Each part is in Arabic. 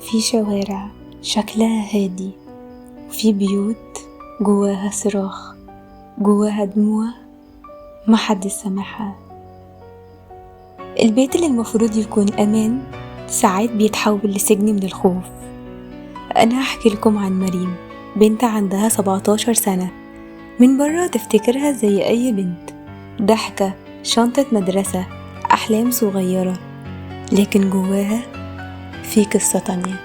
في شوارع شكلها هادي، وفي بيوت جواها صراخ، جواها دموع محدش سامعها. البيت اللي المفروض يكون أمان ساعات بيتحول لسجن من الخوف. أنا هحكي لكم عن مريم، بنت عندها 17 سنة. من برا تفتكرها زي أي بنت، ضحكة، شنطة مدرسة، أحلام صغيرة، لكن جواها في قصة تانية.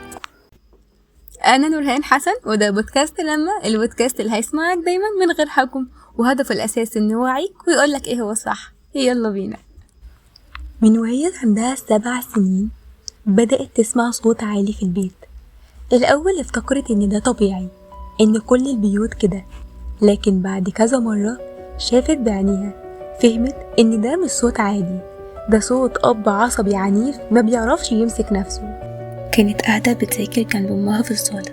أنا نورهان حسن، وده بودكاست لما البودكاست اللي هيسمعك دايما من غير حكم، وهدفه الأساسي إنه يوعيك ويقولك إيه هو الصح. يلا بينا. من وهي عندها 7 سنين بدأت تسمع صوت عالي في البيت. الأول افتكرت إن ده طبيعي، إن كل البيوت كده، لكن بعد كذا مرة شافت بعينيها، فهمت إن ده مش صوت عادي، ده صوت أب عصبي عنيف ما بيعرفش يمسك نفسه. كانت قاعدة بتذاكر جنب أمها في الصالة،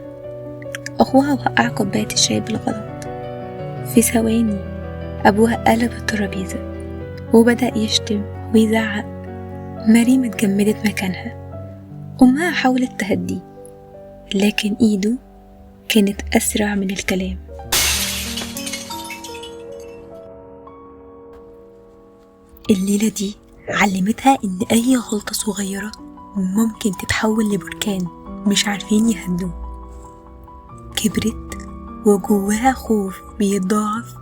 أخوها وقع كوباية الشاي بالغلط. في ثواني أبوها قلب الترابيزة وبدأ يشتم ويزعق. مريم اتجمدت مكانها. أمها حاولت تهديه، لكن إيده كانت أسرع من الكلام. الليلة دي علمتها إن أي غلطة صغيرة ممكن تتحول لبركان مش عارفين يهدوه. كبرت وجواها خوف بيتضاعف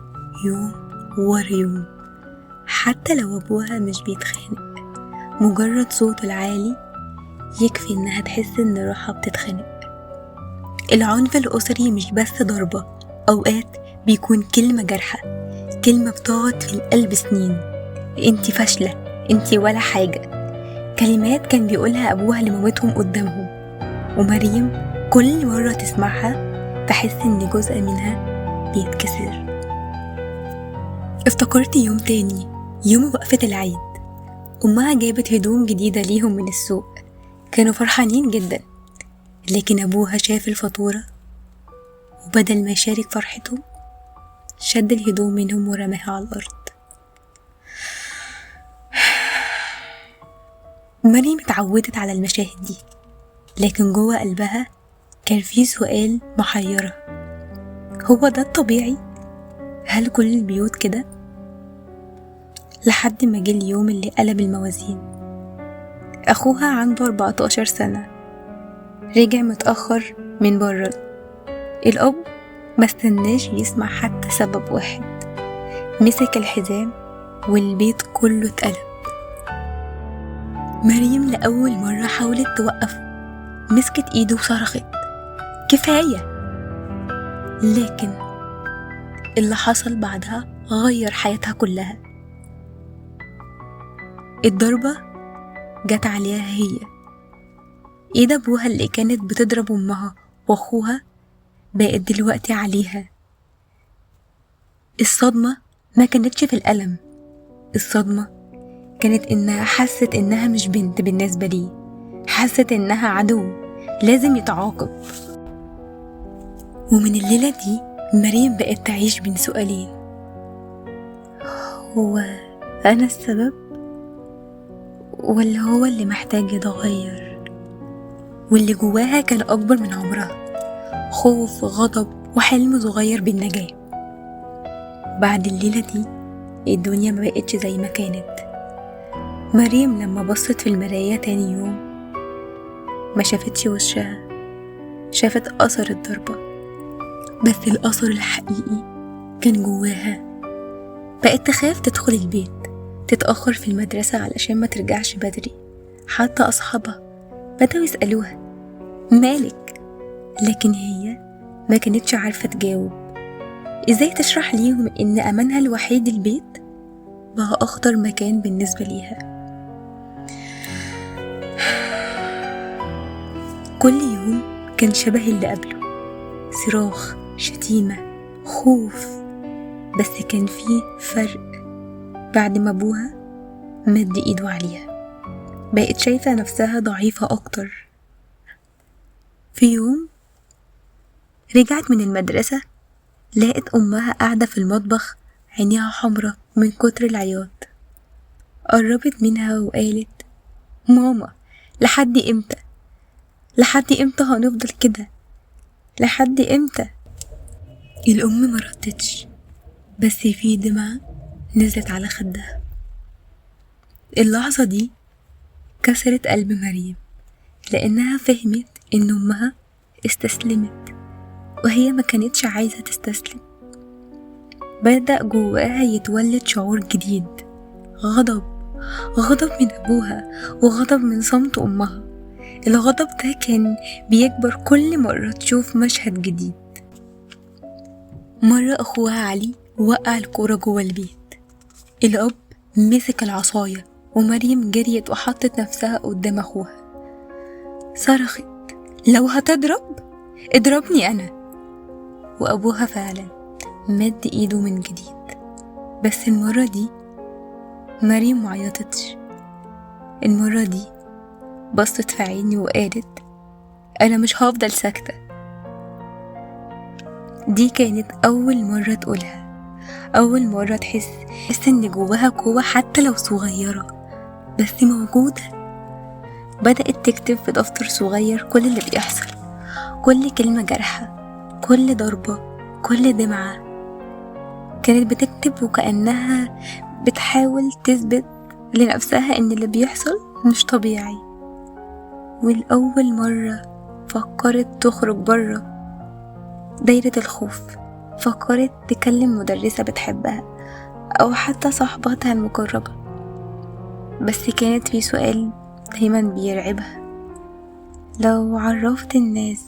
يوم ورا يوم، حتى لو أبوها مش بيتخانق، مجرد صوته العالي يكفي إنها تحس إن روحها بتتخانق. العنف الأسري مش بس ضربة، أوقات بيكون كلمة جارحة، كلمة بتقعد في القلب سنين. انتي فاشلة، انتي ولا حاجة، كلمات كان بيقولها أبوها لمامتهم قدامهم. ومريم كل مرة تسمعها تحس إن جزء منها بيتكسر. افتكرت يوم تاني، يوم وقفة العيد. أمها جابت هدوم جديدة ليهم من السوق، كانوا فرحانين جدا، لكن أبوها شاف الفاتورة وبدل ما يشارك فرحتهم شد الهدوم منهم ورماها على الأرض. مريم اتعودت على المشاهد دي، لكن جوه قلبها كان في سؤال محيرة: هو ده الطبيعي؟ هل كل البيوت كده؟ لحد ما جه اليوم اللي قلب الموازين. أخوها عنده 14 سنة، رجع متأخر من برا. الأب مستناش يسمع حتى سبب واحد، مسك الحزام والبيت كله اتقلب. مريم لأول مرة حاولت توقفه، مسكت ايده وصرخت كفاية، لكن اللي حصل بعدها غير حياتها كلها. الضربة جت عليها هي، ايد ابوها اللي كانت بتضرب امها واخوها بقت دلوقتي عليها. الصدمة ما كانتش في الألم، الصدمة كانت إنها حست إنها مش بنت بالنسبة ليه، حست إنها عدو لازم يتعاقب. ومن الليلة دي مريم بقت تعيش بين سؤالين: هو أنا السبب ولا هو اللي محتاج يتغير؟ واللي جواها كان أكبر من عمرها، خوف، غضب، وحلم صغير بالنجاة. بعد الليلة دي الدنيا ما بقتش زي ما كانت. مريم لما بصت في المراية تاني يوم ما شافتش وشها، شافت أثر الضربة، بس الأثر الحقيقي كان جواها. بقت تخاف تدخل البيت، تتأخر في المدرسة علشان ما ترجعش بدري. حتى أصحابها بدأوا يسألوها مالك، لكن هي ما كانتش عارفة تجاوب. إزاي تشرح ليهم إن أمانها الوحيد البيت بقى أخطر مكان بالنسبة ليها؟ كل يوم كان شبه اللي قبله، صراخ، شتيمة، خوف، بس كان فيه فرق. بعد ما أبوها مد إيده عليها بقت شايفة نفسها ضعيفة أكتر. في يوم رجعت من المدرسة لقت أمها قاعدة في المطبخ، عينيها حمرة من كتر العياط. قربت منها وقالت: ماما، لحد إمتى؟ لحد امتى هنفضل كده؟ لحد امتى؟ الأم ما ردتش، بس في دمعة نزلت على خدها. اللحظة دي كسرت قلب مريم، لأنها فهمت إن أمها استسلمت وهي ما كانتش عايزة تستسلم. بدأ جواها يتولد شعور جديد، غضب من أبوها وغضب من صمت أمها. الغضب ده كان بيكبر كل مرة تشوف مشهد جديد. مرة أخوها علي وقع الكورة جوه البيت، الأب مسك العصاية ومريم جريت وحطت نفسها قدام أخوها، صرخت لو هتضرب اضربني أنا. وأبوها فعلا مد إيده من جديد، بس المرة دي مريم معيطتش. المرة دي بصت في عيني وقالت أنا مش هفضل ساكتة. دي كانت أول مرة تقولها، أول مرة تحس إن جواها قوة حتى لو صغيرة بس موجودة. بدأت تكتب في دفتر صغير كل اللي بيحصل، كل كلمة جارحة، كل ضربة، كل دمعة. كانت بتكتب وكأنها بتحاول تثبت لنفسها إن اللي بيحصل مش طبيعي. والأول مرة فكرت تخرج برا دايرة الخوف، فكرت تكلم مدرسة بتحبها أو حتى صاحبتها المقربة، بس كانت في سؤال دايما بيرعبها، لو عرفت الناس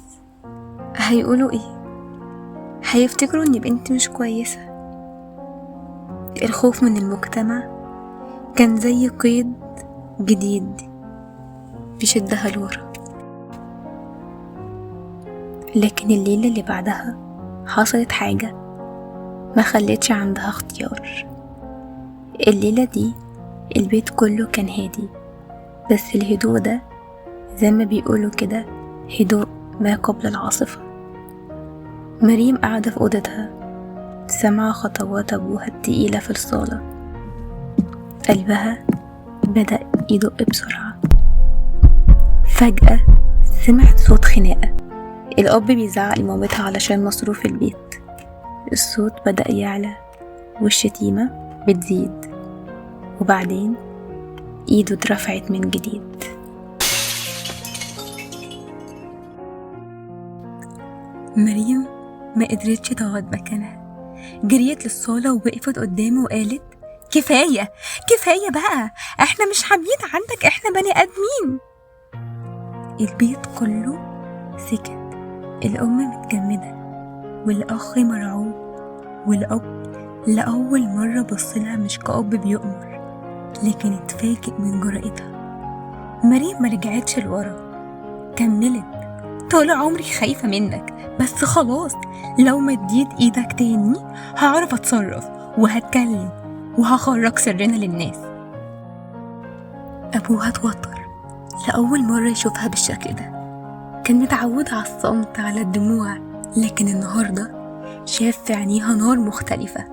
هيقولوا ايه؟ هيفتكروا اني بنت مش كويسة. الخوف من المجتمع كان زي قيد جديد بيشدها لورا. لكن الليلة اللي بعدها حصلت حاجة ما خلتش عندها اختيار. الليلة دي البيت كله كان هادي، بس الهدوء ده زي ما بيقولوا كده هدوء ما قبل العاصفة. مريم قاعدة في أوضتها سمع خطوات أبوها التقيلة في الصالة، قلبها بدأ يدق بسرعة. فجأة سمعت صوت خناقة، الأب بيزعق لمامتها علشان مصروف البيت. الصوت بدأ يعلى والشتيمة بتزيد، وبعدين ايده اترفعت من جديد. مريم ما قدرتش تقعد مكانها، جريت للصالة ووقفت قدامه وقالت كفاية بقى، احنا مش حابين عندك، احنا بني ادمين. البيت كله سكت، الام متجمدة والاخ مرعوب، والاب لأول مرة بصلها مش كأب بيؤمر لكن اتفاجئ من جرأتها. مريم ما رجعتش لورا، كملت طول عمري خايفة منك، بس خلاص لو مديت ايدك تاني هعرف اتصرف وهتكلم وهخرج سرنا للناس. ابوها اتوتر لأول مرة يشوفها بالشكل ده، كان متعود على الصمت على الدموع، لكن النهاردة شاف في عينيها نار مختلفة.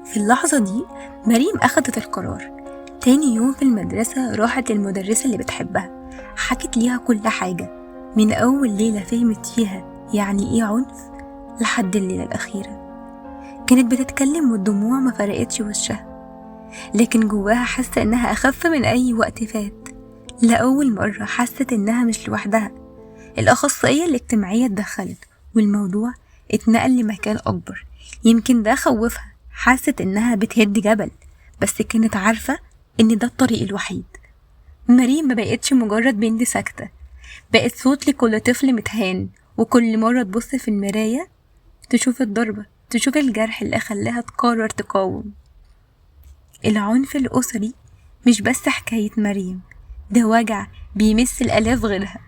في اللحظة دي مريم أخدت القرار. تاني يوم في المدرسة راحت للمدرسة اللي بتحبها، حكت ليها كل حاجة من أول ليلة فهمت فيها يعني إيه عنف لحد الليلة الأخيرة. كانت بتتكلم والدموع ما فرقتش وشها، لكن جواها حاسة إنها أخف من أي وقت فات. لأول مرة حست إنها مش لوحدها، الأخصائية الاجتماعية اتدخلت والموضوع اتنقل لمكان أكبر. يمكن ده خوفها، حست إنها بتهد جبل، بس كانت عارفة إن ده الطريق الوحيد. مريم ما بقتش مجرد بنت ساكتة، بقت صوت لكل طفل متهان، وكل مرة تبص في المراية تشوف الضربة، تشوف الجرح اللي خلاها تقرر تقاوم. العنف الأسري مش بس حكاية مريم، ده وجع بيمس الآلاف غيرها،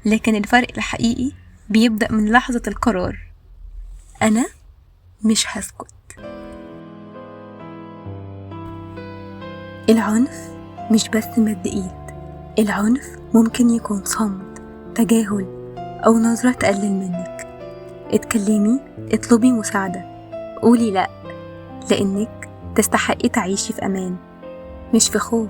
لكن الفرق الحقيقي بيبدأ من لحظة القرار، أنا مش هسكت. العنف مش بس مد إيد، العنف ممكن يكون صمت، تجاهل، أو نظرة تقلل منك. اتكلمي، اطلبي مساعدة، قولي لأ، لأنك تستحقي تعيشي في أمان مش في خوف.